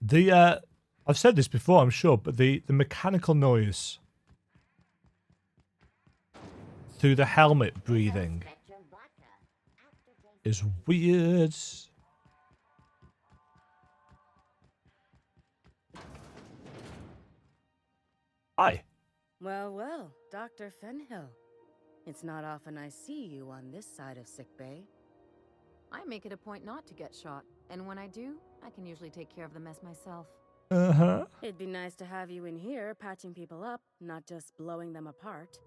The I've said this before, I'm sure, but the mechanical noise through the helmet breathing is weird. Hi. Well, Dr. Fenhill. It's not often I see you on this side of sickbay. I make it a point not to get shot, and when I do, I can usually take care of the mess myself. Uh-huh. It'd be nice to have you in here patching people up, not just blowing them apart.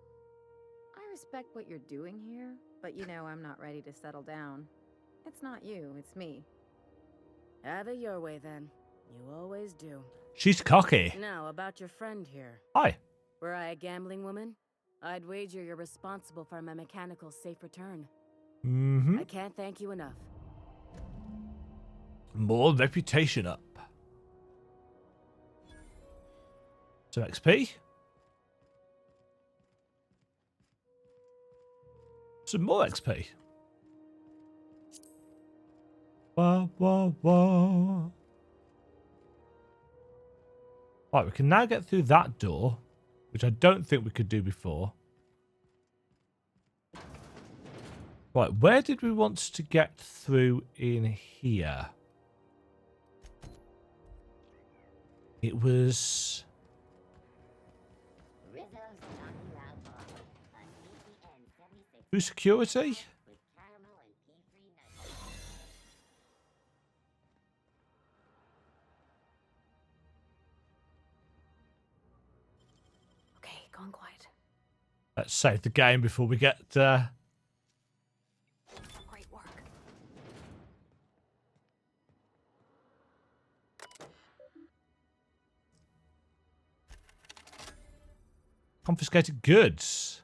I respect what you're doing here, but you know I'm not ready to settle down. It's not you, it's me. Have it your way then. You always do. She's cocky. Now, about your friend here. Hi. Were I a gambling woman, I'd wager you're responsible for my mechanical safe return. Mm-hmm. I can't thank you enough. More reputation up. Some XP. Some more XP. Wah, wah, wah. Right, we can now get through that door, which I don't think we could do before. Right, where did we want to get through in here? It was... through security? Okay, gone quiet. Let's save the game before we get... Great work. confiscated goods.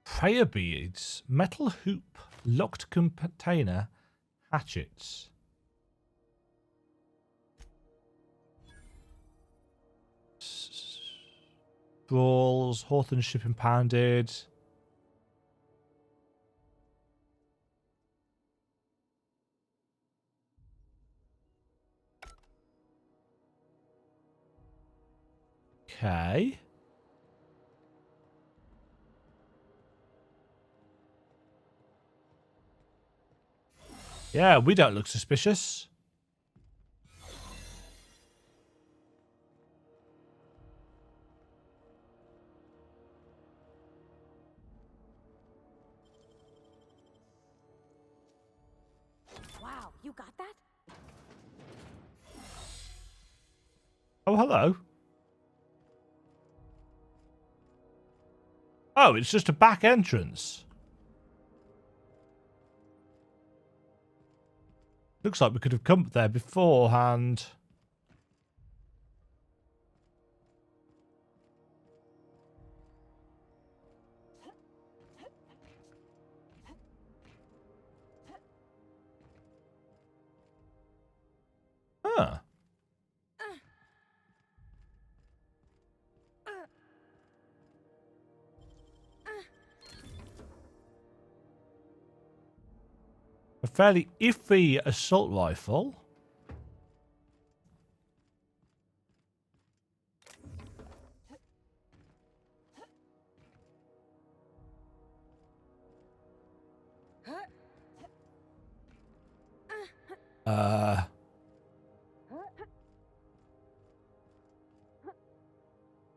Prayer beads. Metal hoop. Locked container. Hatchets. Brawls. Hawthorne ship impounded. Okay. Yeah, we don't look suspicious. Wow, you got that? Oh, hello. Oh, it's just a back entrance. Looks like we could have come there beforehand. Huh. A fairly iffy assault rifle.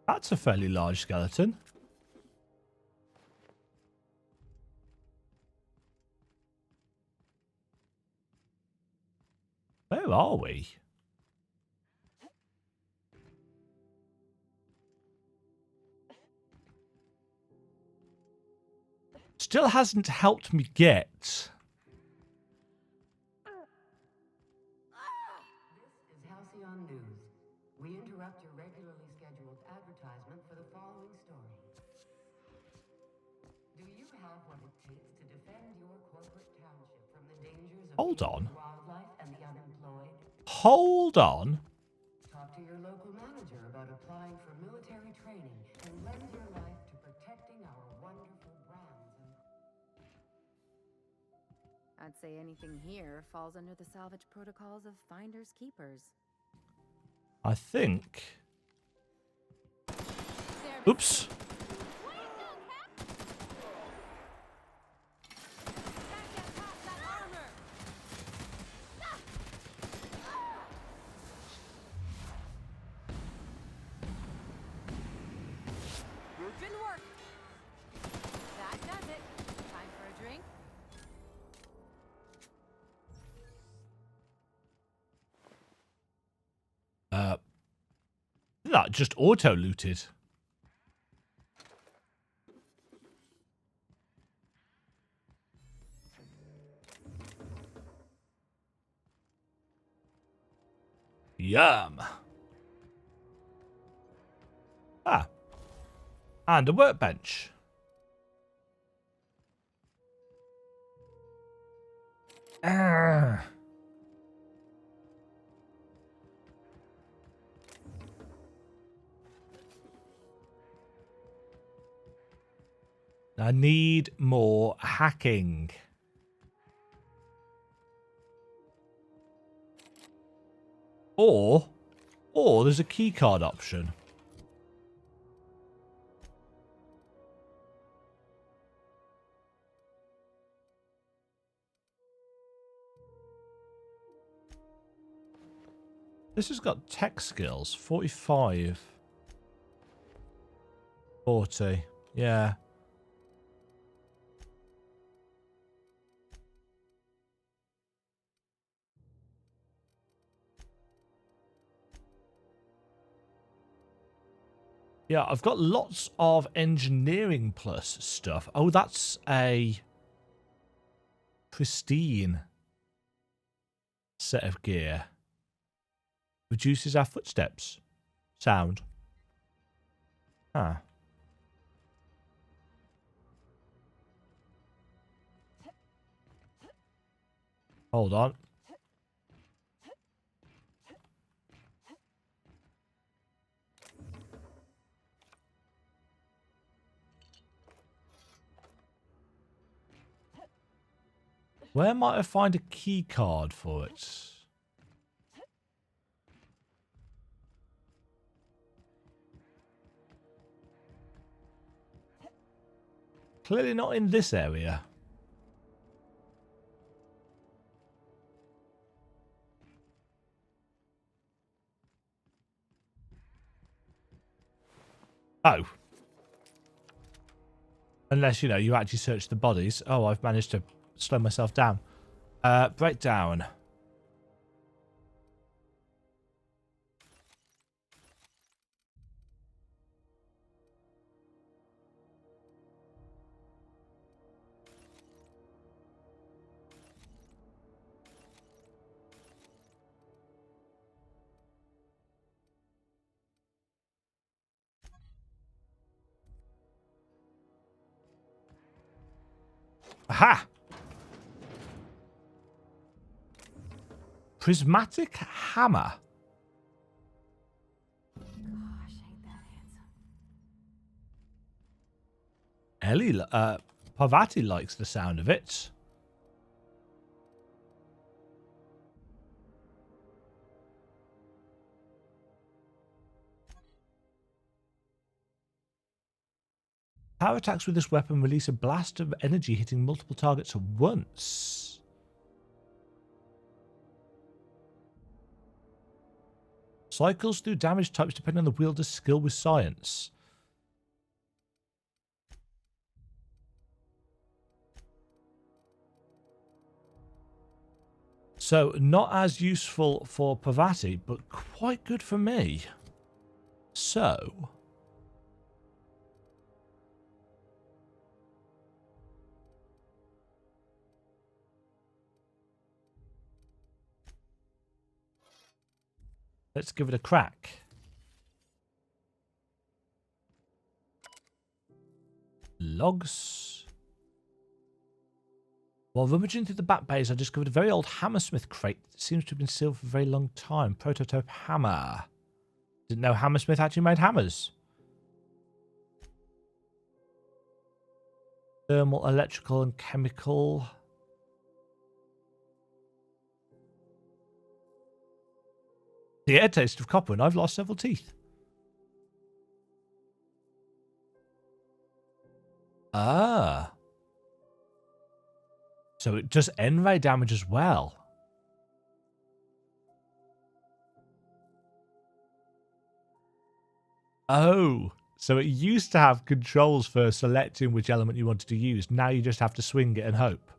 That's a fairly large skeleton. Where are we? Still hasn't helped me get. This is Halcyon News. We interrupt your regularly scheduled advertisement for the following story. Do you have what it takes to defend your corporate township from the dangers of Hold on. wildlife and the unemployed? Hold on. Talk to your local manager about applying for military training and lend your life to protecting our wonderful brands and... I'd say anything here falls under the salvage protocols of finders keepers. I think... Oops. Didn't work. That does it. Time for a drink. That just auto-looted. Yum. Ah. And a workbench. Ah. I need more hacking. Or there's a keycard option. This has got tech skills, 45. 40, yeah. Yeah, I've got lots of engineering plus stuff. Oh, that's a pristine set of gear. Reduces our footsteps. Sound. Ah. Hold on. Where might I find a key card for it? Clearly not in this area. Oh. Unless, you know, you actually search the bodies. Oh, I've managed to slow myself down. Breakdown. Aha! Prismatic hammer. Gosh, ain't that handsome. Ellie, Parvati likes the sound of it. Power attacks with this weapon release a blast of energy hitting multiple targets at once. Cycles through damage types depending on the wielder's skill with science. So, not as useful for Parvati, but quite good for me. So... let's give it a crack. Logs. While rummaging through the back bays, I discovered a very old hammersmith crate that seems to have been sealed for a very long time. Prototype hammer. Didn't know Hammersmith actually made hammers. Thermal, electrical, and chemical. The air taste of copper, and I've lost several teeth. Ah. So it does N-ray damage as well. Oh. So it used to have controls for selecting which element you wanted to use. Now you just have to swing it and hope.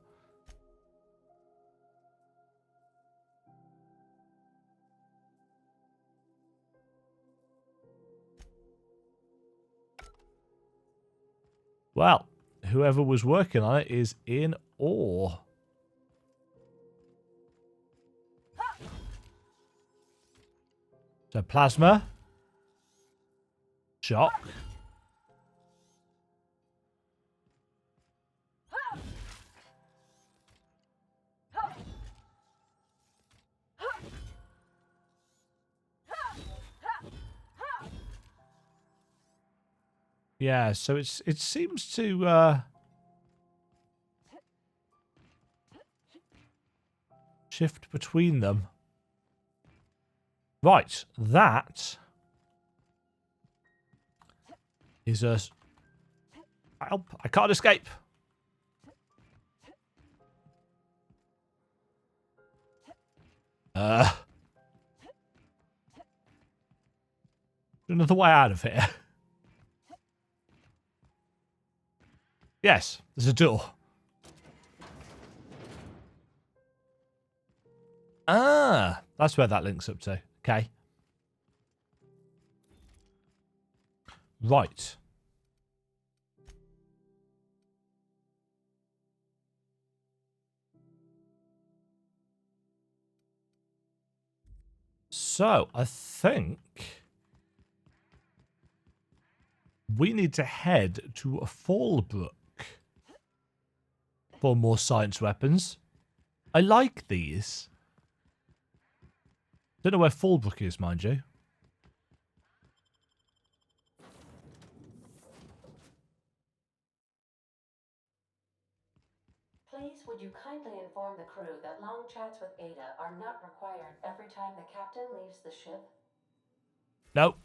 Well, whoever was working on it is in awe. So plasma. Shock. Yeah, so it seems to shift between them. Right, that is a help. I can't escape. Another way out of here. Yes, there's a door. Ah, that's where that links up to. Okay. Right. So, I think we need to head to Fallbrook for more science weapons. I like these. Don't know where Fallbrook is, mind you. Please, would you kindly inform the crew that long chats with Ada are not required every time the captain leaves the ship? No.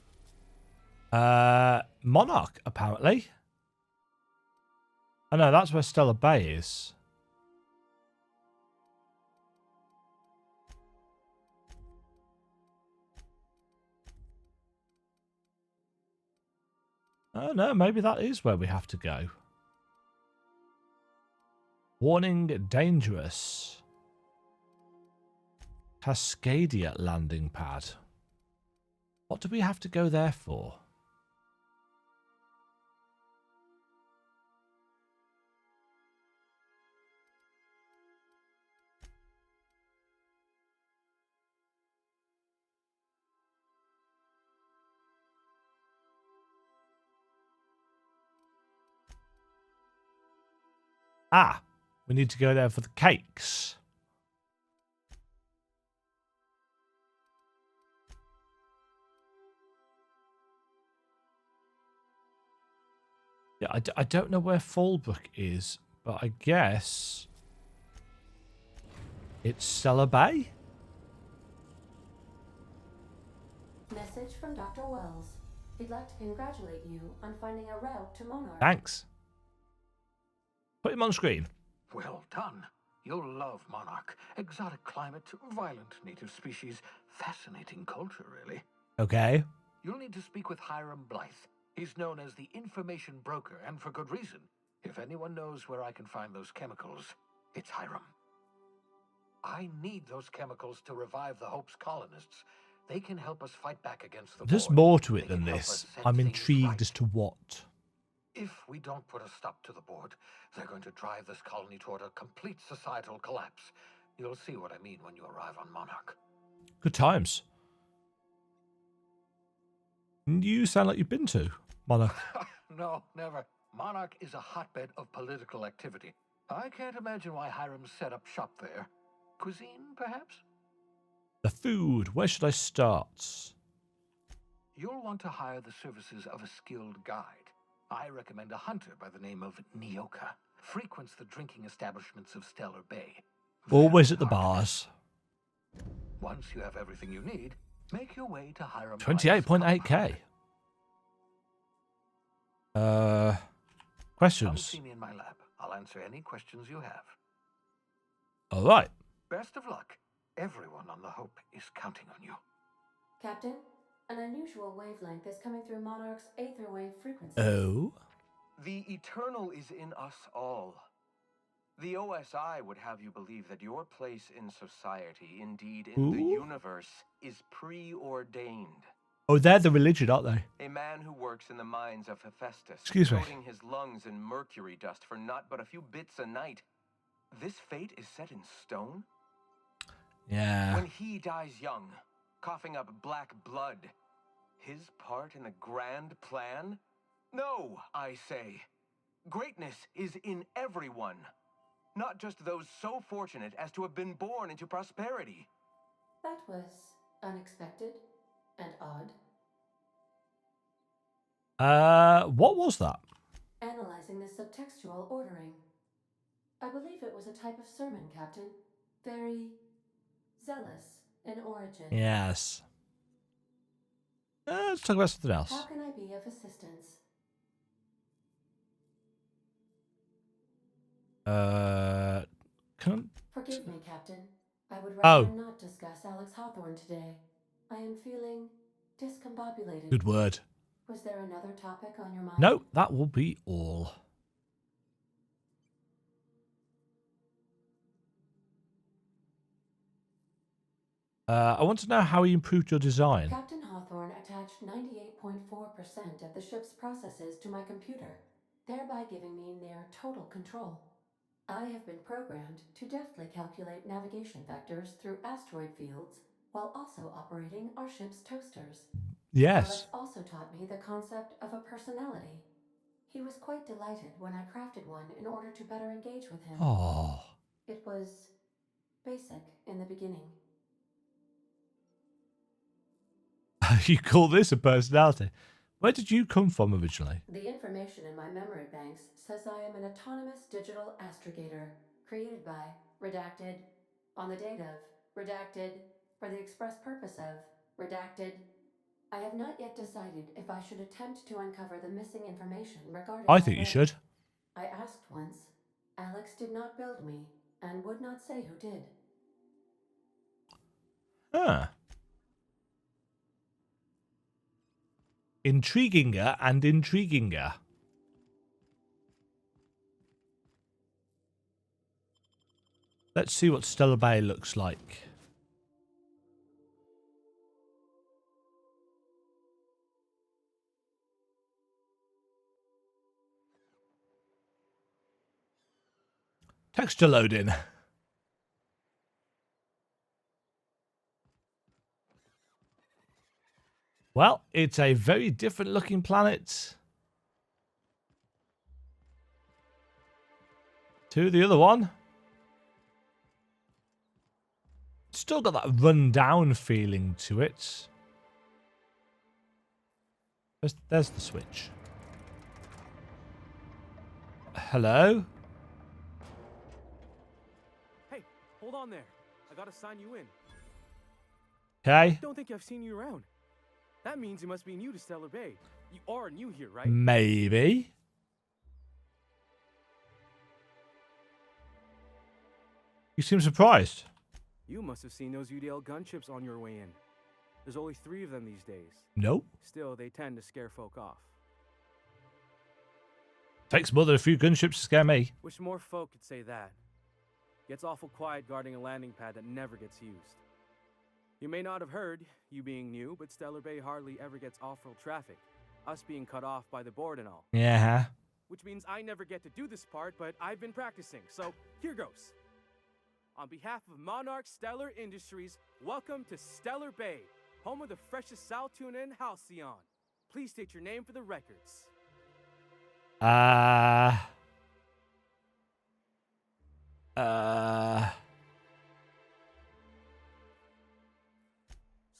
Monarch, apparently. I know, that's where Stellar Bay is. Oh no, maybe that is where we have to go. Warning, dangerous. Cascadia landing pad. What do we have to go there for? Ah, we need to go there for the cakes. Yeah, I don't know where Fallbrook is, but I guess it's Stellar Bay? Message from Dr. Wells. He'd like to congratulate you on finding a route to Monarch. Thanks. Put him on screen. Well done. You'll love Monarch. Exotic climate, violent native species, fascinating culture, really. Okay. You'll need to speak with Hiram Blythe. He's known as the information broker, and for good reason. If anyone knows where I can find those chemicals, it's Hiram. I need those chemicals to revive the Hope's colonists. They can help us fight back against the There's Board. more to it They than can help this. us set I'm things intrigued right. as to what. If we don't put a stop to the Board, they're going to drive this colony toward a complete societal collapse. You'll see what I mean when you arrive on Monarch. Good times. You sound like you've been to Monarch. No, never. Monarch is a hotbed of political activity. I can't imagine why Hiram set up shop there. Cuisine, perhaps? The food. Where should I start? You'll want to hire the services of a skilled guide. I recommend a hunter by the name of Nyoka. Frequents the drinking establishments of Stellar Bay. Always Very at the hard to bars. miss. Once you have everything you need, Make your way to Hiram. 28.8k. Come Questions. see me in my lab. I'll answer any questions you have. All right. Best of luck. Everyone on the Hope is counting on you. Captain, an unusual wavelength is coming through Monarch's aether wave frequency. Oh. The eternal is in us all. The OSI would have you believe that your place in society, indeed in the Ooh. universe, is preordained. Oh, they're the religion, aren't they? A man who works in the mines of Hephaestus, Excuse me. coating his lungs in mercury dust for not but a few bits a night. This fate is set in stone? Yeah. When he dies young, coughing up black blood, his part in the grand plan? No, I say. Greatness is in everyone, not just those so fortunate as to have been born into prosperity. That was unexpected and odd. What was that? Analyzing the subtextual ordering. I believe it was a type of sermon, Captain. Very zealous in origin. Yes. Let's talk about something else. How can I be of assistance? Can Forgive me, Captain. I would Oh. rather not discuss Alex Hawthorne today. I am feeling discombobulated. good word. Was there another topic on your mind? No, that will be all. I want to know how he improved your design. Captain Hawthorne attached 98.4% of the ship's processes to my computer, thereby giving me near total control. I have been programmed to deftly calculate navigation vectors through asteroid fields while also operating our ship's toasters. Yes. Alex also taught me the concept of a personality. He was quite delighted when I crafted one in order to better engage with him. Oh. It was basic in the beginning. You call this a personality? Where did you come from originally? The information in my memory banks says I am an autonomous digital astrogator, created by, redacted, on the date of, redacted, for the express purpose of, redacted. I have not yet decided if I should attempt to uncover the missing information regarding I my think you name. should. I asked once. Alex did not build me, and would not say who did. Huh. Intriguinger and intriguinger. Let's see what Stellar Bay looks like. Texture loading. Well, it's a very different looking planet to the other one. Still got that run-down feeling to it. There's the switch. Hello? Hey, hold on there. I gotta sign you in. Okay. Don't think I've seen you around. That means you must be new to Stellar Bay. You are new here, right? Maybe. You seem surprised. You must have seen those UDL gunships on your way in. There's only 3 of them these days. Nope. Still, they tend to scare folk off. Takes more than a few gunships to scare me. Wish more folk could say that. Gets awful quiet guarding a landing pad that never gets used. You may not have heard, you being new, but Stellar Bay hardly ever gets off-road traffic. Us being cut off by the board and all. Yeah. Which means I never get to do this part, but I've been practicing, so here goes. On behalf of Monarch Stellar Industries, welcome to Stellar Bay, home of the freshest sal tuna and halcyon. Please state your name for the records.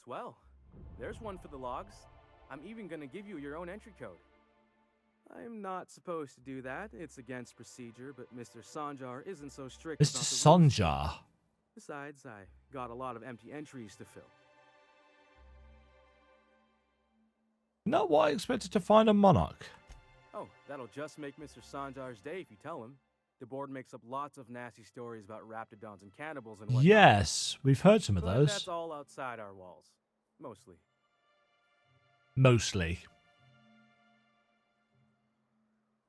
Swell. There's one for the logs. I'm even gonna give you your own entry code. I'm not supposed to do that. It's against procedure, but Mr. Sanjar isn't so strict Mr. about the rules. Sanjar. Besides, I got a lot of empty entries to fill. Not what I expected to find a monarch. Oh, that'll just make Mr. Sanjar's day if you tell him. The board makes up lots of nasty stories about raptidons and cannibals and whatnot. Yes, we've heard some of But those. that's all outside our walls. Mostly. Mostly.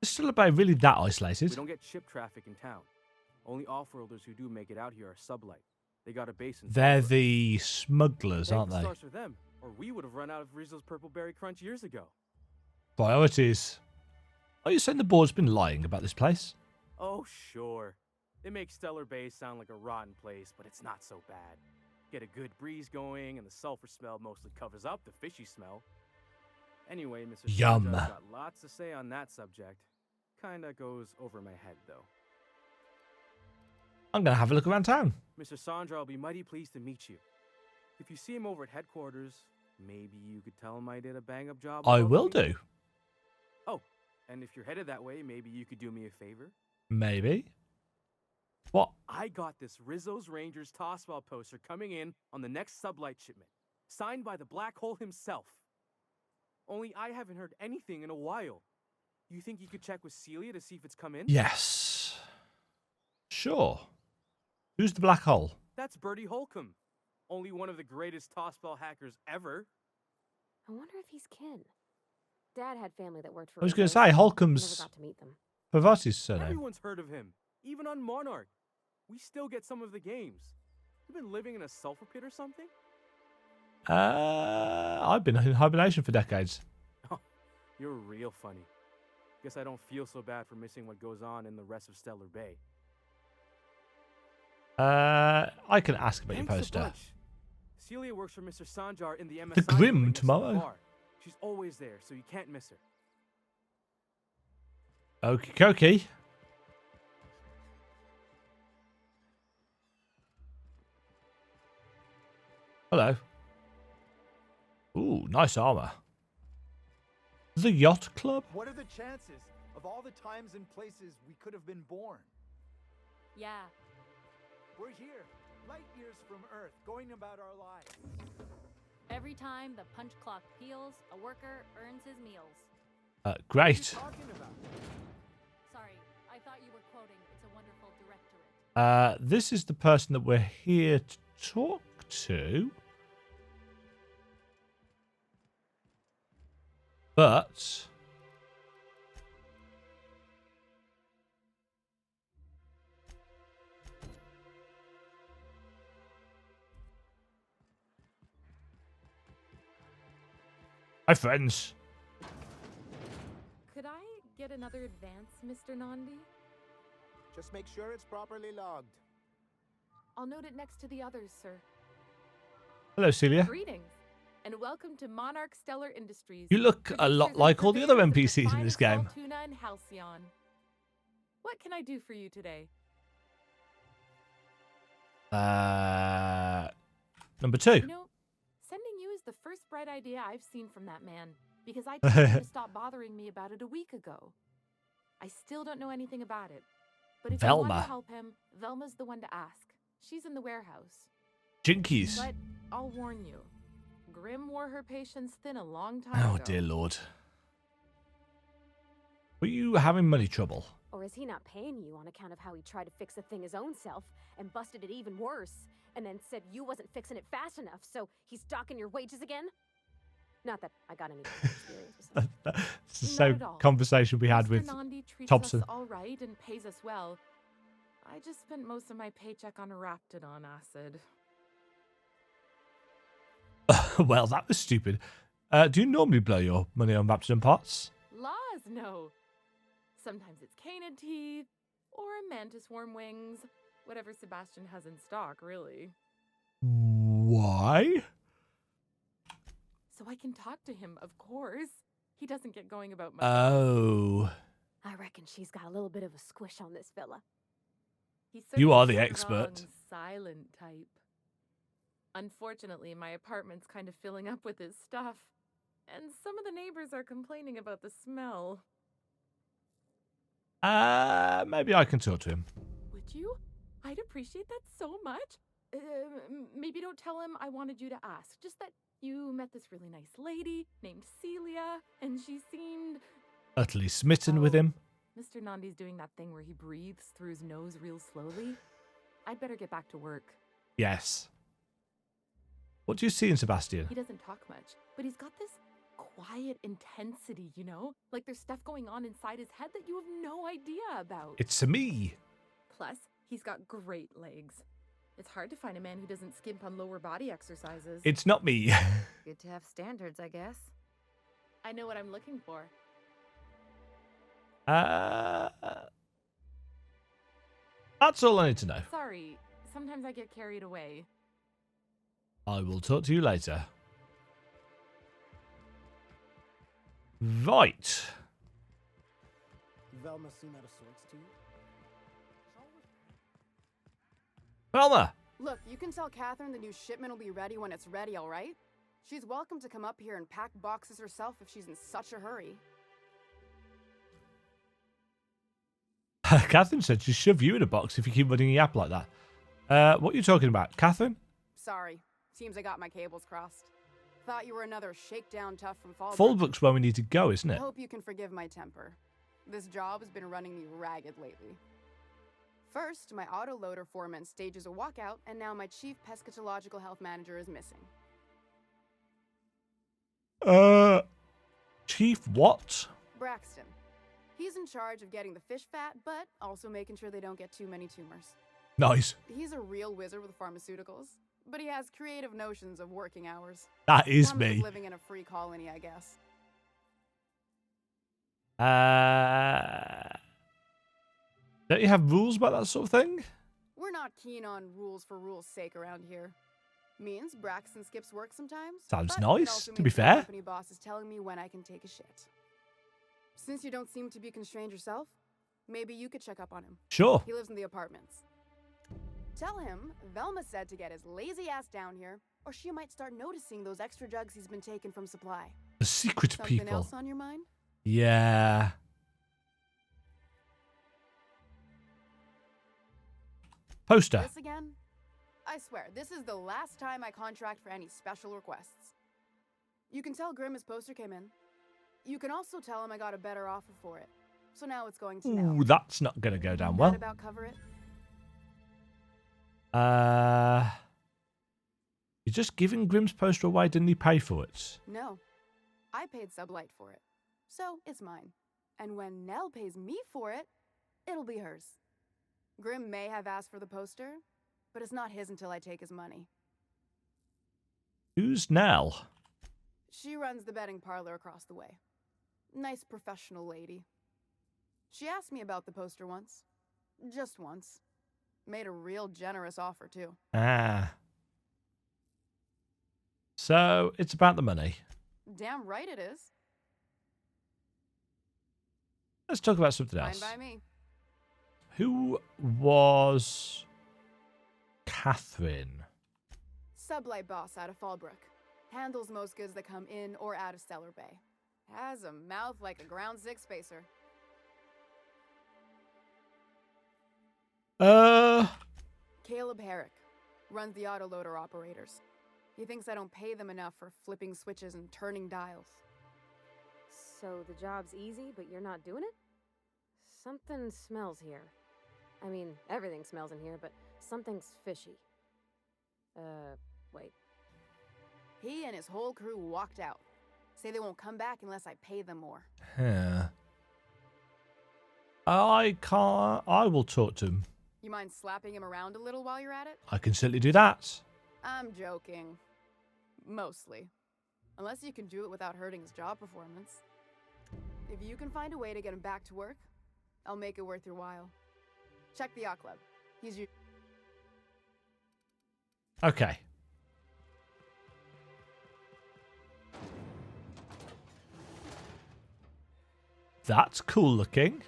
Is Stellar Bay really that We isolated? don't get ship traffic in town. Only off-worlders who do make it out here are sublight. They got a base in They're Fallbrook. the smugglers, Thank aren't the they? stars for them, or we would have run out of Rizzo's Purple Berry Crunch years ago. Priorities. Are you saying the board's been lying about this place? Oh, sure. They make Stellar Bay sound like a rotten place, but it's not so bad. Get a good breeze going, and the sulfur smell mostly covers up the fishy smell. Anyway, Mr. Yum. Sanjar's got lots to say on that subject. Kinda goes over my head, though. I'm going to have a look around town. Mr. Sandra will be mighty pleased to meet you. If you see him over at headquarters, maybe you could tell him I did a bang-up job. I of will welcoming do. him. Oh, and if you're headed that way, maybe you could do me a favor. Maybe. What? I got this Rizzo's Rangers tossball poster coming in on the next sublight shipment, signed by the Black Hole himself. Only I haven't heard anything in a while. You think you could check with Celia to see if it's come in? Yes. Sure. Who's the black hole? That's Bertie Holcomb. Only one of the greatest tossball hackers ever. I wonder if he's kin. Dad had family that worked for I was going to Rizzo's. say, Never Holcomb's got to meet them. Pavati's surname. Everyone's heard of him, even on Monarch. We still get some of the games. You've been living in a sulfur pit or something? I've been in hibernation for decades. Oh, you're real funny. Guess I don't feel so bad for missing what goes on in the rest of Stellar Bay. I can ask about your Thanks a poster. bunch. Celia works for Mr. Sanjar in the MSI The Grim building next to the tomorrow. bar. She's always there, so you can't miss her. Okie dokie. Hello. Ooh, nice armor. The Yacht Club? What are the chances of all the times and places we could have been born? Yeah. We're here, light years from Earth, going about our lives. Every time the punch clock peals, a worker earns his meals. What are you Great. talking about? Sorry, I thought you were quoting It's a Wonderful Directorate. This is the person that we're here to talk to. But hi, friends. Could I get another advance, Mr. Nandi? Just make sure it's properly logged. I'll note it next to the others, sir. Hello, Celia. Greetings, and welcome to Monarch Stellar Industries. You look a lot producers like and all the other purveyors of NPCs in this finest game. salt tuna and halcyon. What can I do for you today? Number 2. You know, sending you is the first bright idea I've seen from that man, because I told him to stop bothering me about it a week ago. I still don't know anything about it, but if you want Velma. to help him, Velma's the one to ask. She's in the warehouse. Jinkies. But I'll warn you, Grim wore her patience thin a long time Oh, ago. dear Lord. Were you having money trouble? Or is he not paying you on account of how he tried to fix the thing his own self and busted it even worse, and then said you wasn't fixing it fast enough, so he's docking your wages again? Not that I got any experience with something. It's the Not same at all. conversation we had Mr. with Nandi treats Thompson. us all right and pays us well. I just spent most of my paycheck on raptidon acid. Well, that was stupid. Do you normally blow your money on Raptidon parts? Laws, no. Sometimes it's canid teeth or mantis worm wings. Whatever Sebastian has in stock, really. Why? So I can talk to him, of course. He doesn't get going about my. Oh. I reckon she's got a little bit of a squish on this fella. He's You are the certainly expert. strong, silent type. Unfortunately, my apartment's kind of filling up with his stuff, and some of the neighbors are complaining about the smell. Maybe I can talk to him. Would you? I'd appreciate that so much. Maybe don't tell him I wanted you to ask. Just that You met this really nice lady named Celia, and she seemed... Utterly smitten with him. Mr. Nandi's doing that thing where he breathes through his nose real slowly. I'd better get back to work. Yes. What do you see in Sebastian? He doesn't talk much, but he's got this quiet intensity, you know? Like there's stuff going on inside his head that you have no idea about. It's a me. Plus, he's got great legs. It's hard to find a man who doesn't skimp on lower body exercises. It's not me. Good to have standards, I guess. I know what I'm looking for. That's all I need to know. Sorry, sometimes I get carried away. I will talk to you later. Right. Velma seem out of sorts to you? Velma! Look, you can tell Catherine the new shipment will be ready when it's ready, all right? She's welcome to come up here and pack boxes herself if she's in such a hurry. Catherine said she'd shove you in a box if you keep running your app like that. What are you talking about? Catherine? Sorry. Seems I got my cables crossed. Thought you were another shakedown tough from Fallbrook. Fallbrook's where we need to go, isn't I it? hope you can forgive my temper. This job has been running me ragged lately. First, my autoloader foreman stages a walkout, and now my chief pescatological health manager is missing. Chief what? Braxton. He's in charge of getting the fish fat, but also making sure they don't get too many tumors. Nice. He's a real wizard with pharmaceuticals, but he has creative notions of working hours. That is Comes me. with living in a free colony, I guess. Don't you have rules about that sort of thing? We're not keen on rules for rules' sake around here. Means Braxton skips work sometimes. Sounds but it nice, also to be means the fair. company boss is telling me when I can take a shit. Since you don't seem to be constrained yourself, maybe you could check up on him. Sure. He lives in the apartments. Tell him Velma said to get his lazy ass down here, or she might start noticing those extra drugs he's been taking from supply. The secret Something people. else on your mind? Yeah. Poster. This again? I swear, this is the last time I contract for any special requests. You can tell Grimm his poster came in. You can also tell him I got a better offer for it. So now it's going to know. Ooh, that's not going to go down That well. about cover it? You're just giving Grimm's poster away, didn't he pay for it? No. I paid Sublight for it. So it's mine. And when Nell pays me for it, it'll be hers. Grimm may have asked for the poster, but it's not his until I take his money. Who's Nell? She runs the betting parlor across the way. Nice professional lady. She asked me about the poster once. Just once. Made a real generous offer, too. Ah. So, it's about the money. Damn right it is. Let's talk about something Fine else. by me. Who was Catherine? Sublight boss out of Fallbrook. Handles most goods that come in or out of Stellar Bay. Has a mouth like a ground six spacer. Caleb Herrick runs the autoloader operators. He thinks I don't pay them enough for flipping switches and turning dials. So the job's easy, but you're not doing it? Something smells here. I mean, everything smells in here, but something's fishy. Wait. He and his whole crew walked out. Say they won't come back unless I pay them more. Huh. I will talk to him. You mind slapping him around a little while you're at it? I can certainly do that. I'm joking. Mostly. Unless you can do it without hurting his job performance. If you can find a way to get him back to work, I'll make it worth your while. Check the yacht club. He's your... Okay. That's cool looking.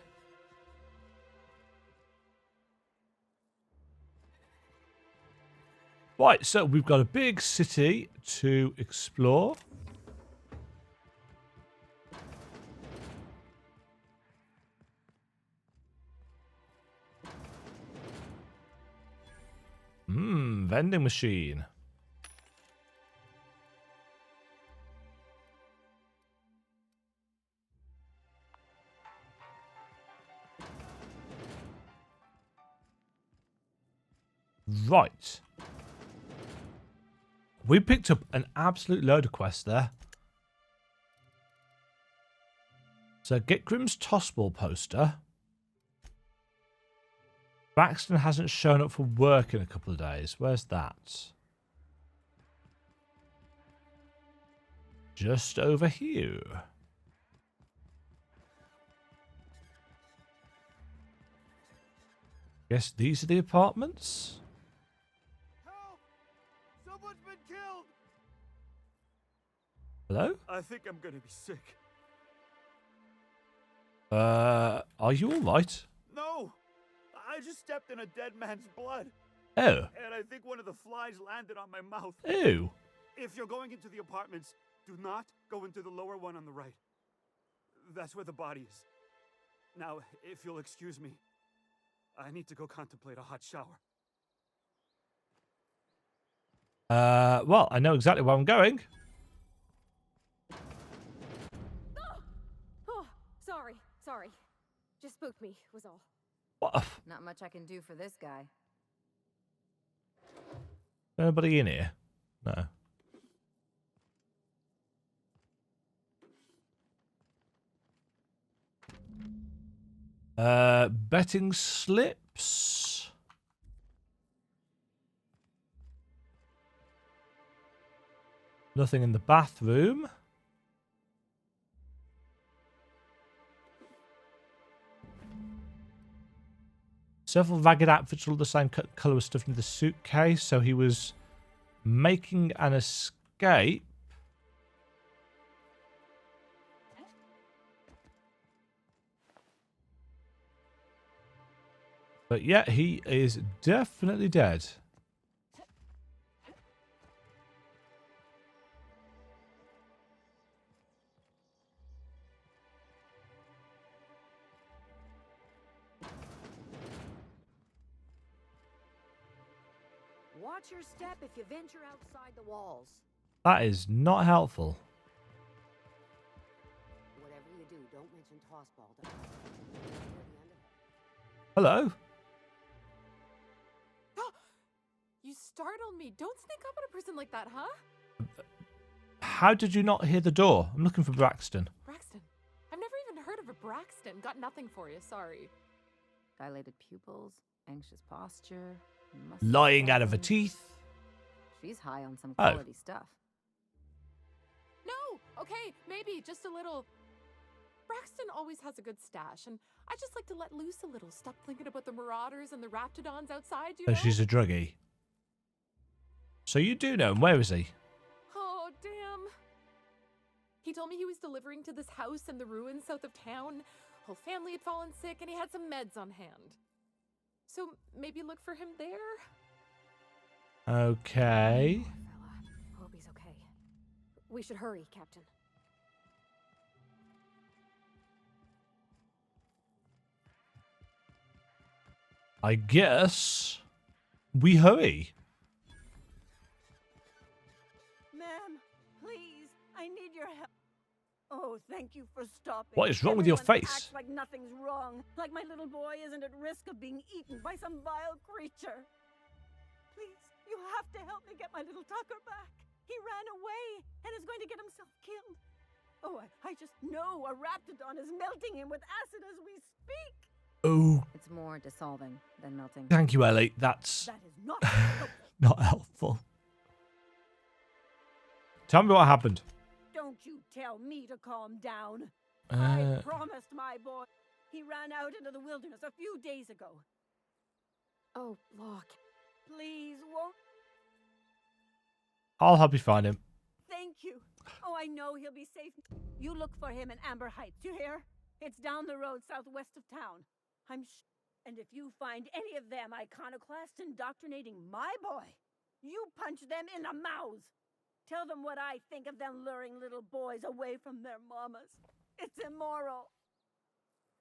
Right, so we've got a big city to explore. Vending machine. Right. We picked up an absolute load of quests there. So get Grimm's Tossball poster. Braxton hasn't shown up for work in a couple of days. Where's that? Just over here. Guess these are the apartments? Help! Someone's been killed! Hello? I think I'm gonna be sick. Are you alright? No! I just stepped in a dead man's blood. Oh. And I think one of the flies landed on my mouth. Ew. If you're going into the apartments, do not go into the lower one on the right. That's where the body is. Now, if you'll excuse me, I need to go contemplate a hot shower. Well, I know exactly where I'm going. Oh, sorry. Just spooked me, was all. What? Not much I can do for this guy. Nobody in here? No. Betting slips. Nothing in the bathroom. Several ragged outfits, all the same colour, was stuffed into the suitcase, so he was making an escape. But yeah, he is definitely dead. Watch your step if you venture outside the walls. That is not helpful. Whatever you do, don't mention tossball. Hello? You startled me. Don't sneak up on a person like that, huh? How did you not hear the door? I'm looking for Braxton. Braxton. I've never even heard of a Braxton. Got nothing for you, sorry. Dilated pupils, anxious posture, Lying out of her teeth. She's high on some Oh. quality stuff. No! Okay, maybe just a little. Braxton always has a good stash, and I just like to let loose a little. Stop thinking about the marauders and the raptidons outside, you So know? she's a druggie. So you do know him. Where is he? Oh, damn. He told me he was delivering to this house in the ruins south of town. Whole family had fallen sick, and he had some meds on hand. So maybe look for him there? Okay. Poor fella. Hope he's okay. We should hurry, Captain. I guess we hurry. Ma'am, please, I need your help. Oh, thank you for stopping. What is wrong with your Everyone face? acts like nothing's wrong, like my little boy isn't at risk of being eaten by some vile creature. Please, you have to help me get my little Tucker back. He ran away and is going to get himself killed. Oh, I just know a raptidon is melting him with acid as we speak. Oh, It's more dissolving than melting. thank you, Ellie. That's That is not helpful. not helpful. Tell me what happened. Don't you tell me to calm down. Uh, I promised my boy. He ran out into the wilderness a few days ago. Oh, look. Please, won't... I'll help you find him. Thank you. Oh, I know he'll be safe. You look for him in Amber Heights, you hear? It's down the road southwest of town. And if you find any of them iconoclasts indoctrinating my boy, you punch them in the mouths. Tell them what I think of them luring little boys away from their mamas. It's immoral.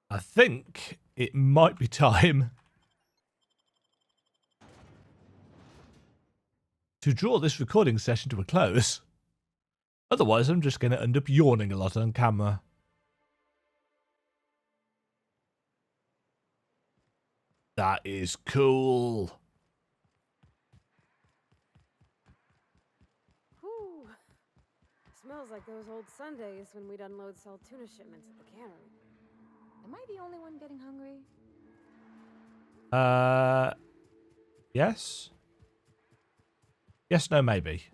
I think it might be time to draw this recording session to a close. Otherwise, I'm just going to end up yawning a lot on camera. That is cool. Smells like those old Sundays when we'd unload Saltuna shipments at the cannery. Am I the only one getting hungry? Yes. Yes, no, maybe.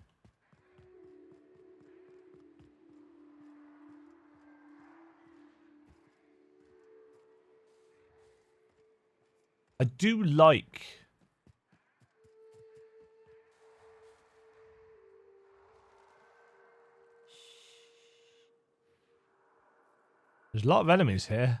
I do like... There's a lot of enemies here.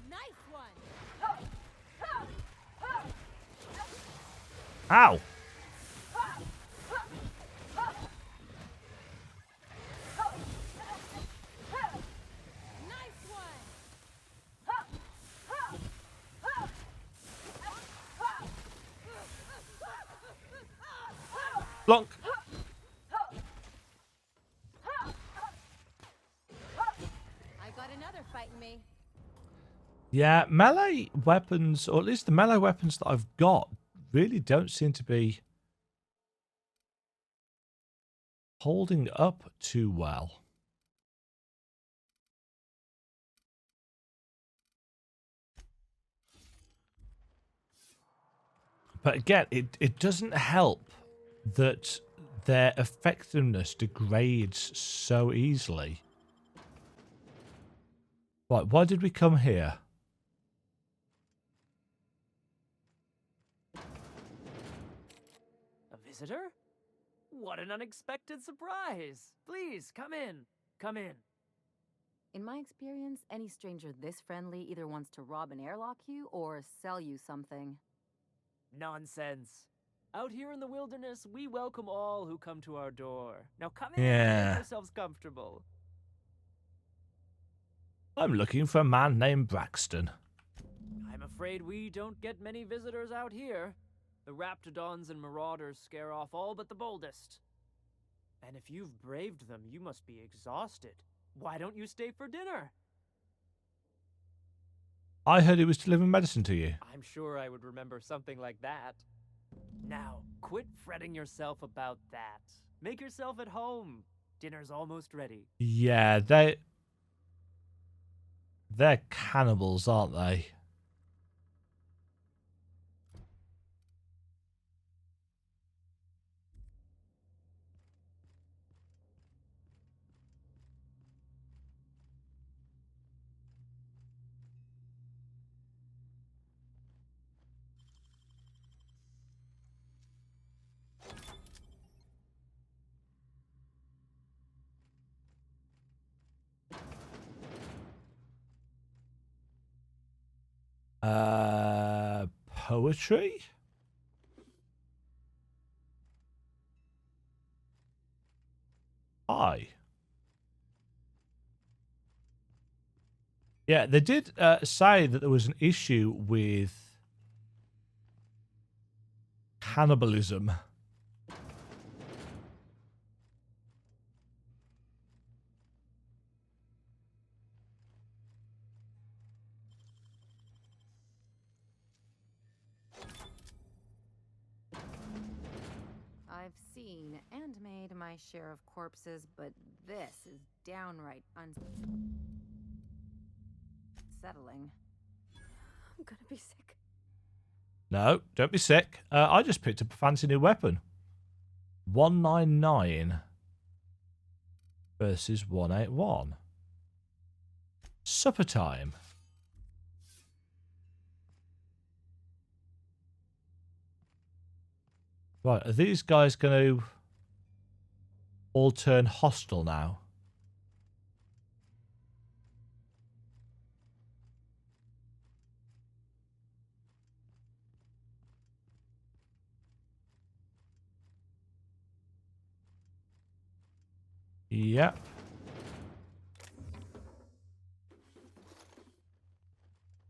Nice one. Ow! Nice one. Blonk! I got another fight in me. Yeah, melee weapons, or at least the melee weapons that I've got, really don't seem to be holding up too well. But again, it doesn't help that their effectiveness degrades so easily. Right, why did we come here? A visitor? What an unexpected surprise! Please, come in. Come in. In my experience, any stranger this friendly either wants to rob and airlock you or sell you something. Nonsense. Out here in the wilderness, we welcome all who come to our door. Now come in and Yeah. make yourselves comfortable. I'm looking for a man named Braxton. I'm afraid we don't get many visitors out here. The raptidons and marauders scare off all but the boldest. And if you've braved them, you must be exhausted. Why don't you stay for dinner? I heard he was delivering medicine to you. I'm sure I would remember something like that. Now, quit fretting yourself about that. Make yourself at home. Dinner's almost ready. Yeah, they're cannibals, aren't they? Poetry? Hi. Yeah, they did say that there was an issue with cannibalism. I've seen and made my share of corpses, but this is downright unsettling. I'm gonna be sick. No, don't be sick. I just picked up a fancy new weapon. 199 versus 181. Supper time. Right, are these guys going to all turn hostile now? Yep.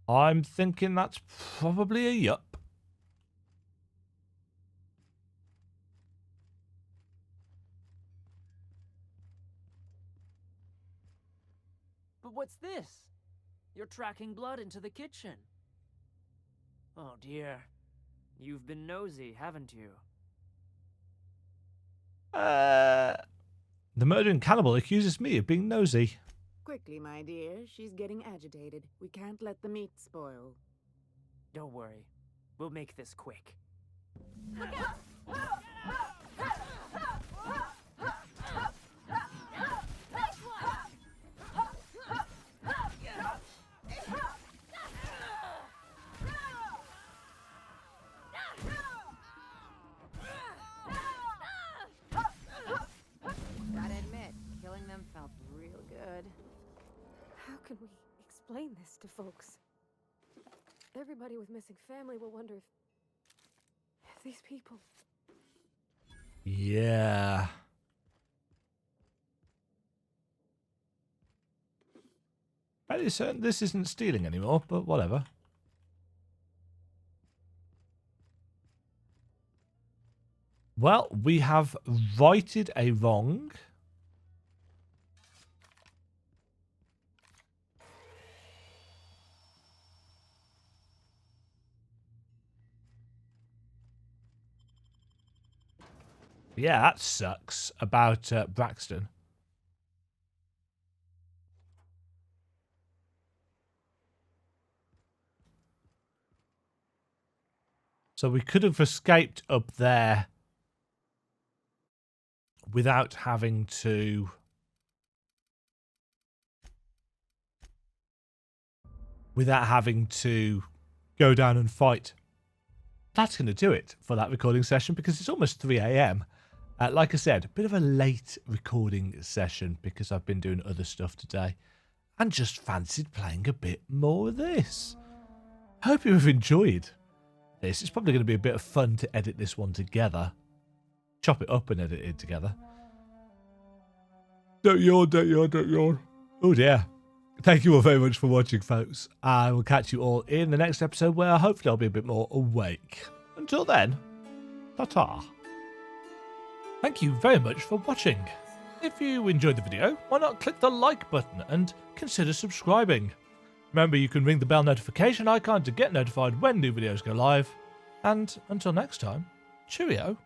I'm thinking that's probably a yup. But what's this? You're tracking blood into the kitchen. Oh dear. You've been nosy, haven't you? The murdering cannibal accuses me of being nosy. Quickly, my dear. She's getting agitated. We can't let the meat spoil. Don't worry. We'll make this quick. Gotta admit, killing them felt real good. How can we explain this to folks? Everybody with missing family will wonder if these people... Yeah. Fairly certain this isn't stealing anymore, but whatever. Well, we have righted a wrong. Yeah, that sucks about Braxton. So we could have escaped up there without having to... go down and fight. That's going to do it for that recording session because it's almost 3 a.m. Like I said, a bit of a late recording session because I've been doing other stuff today and just fancied playing a bit more of this. Hope you have enjoyed this. It's probably going to be a bit of fun to edit this one together. Chop it up and edit it together. Don't yawn, don't yawn, don't yawn. Oh dear. Thank you all very much for watching, folks. I will catch you all in the next episode where hopefully I'll be a bit more awake. Until then, ta-ta. Thank you very much for watching. If you enjoyed the video, why not click the like button and consider subscribing. Remember, you can ring the bell notification icon to get notified when new videos go live. And until next time, cheerio.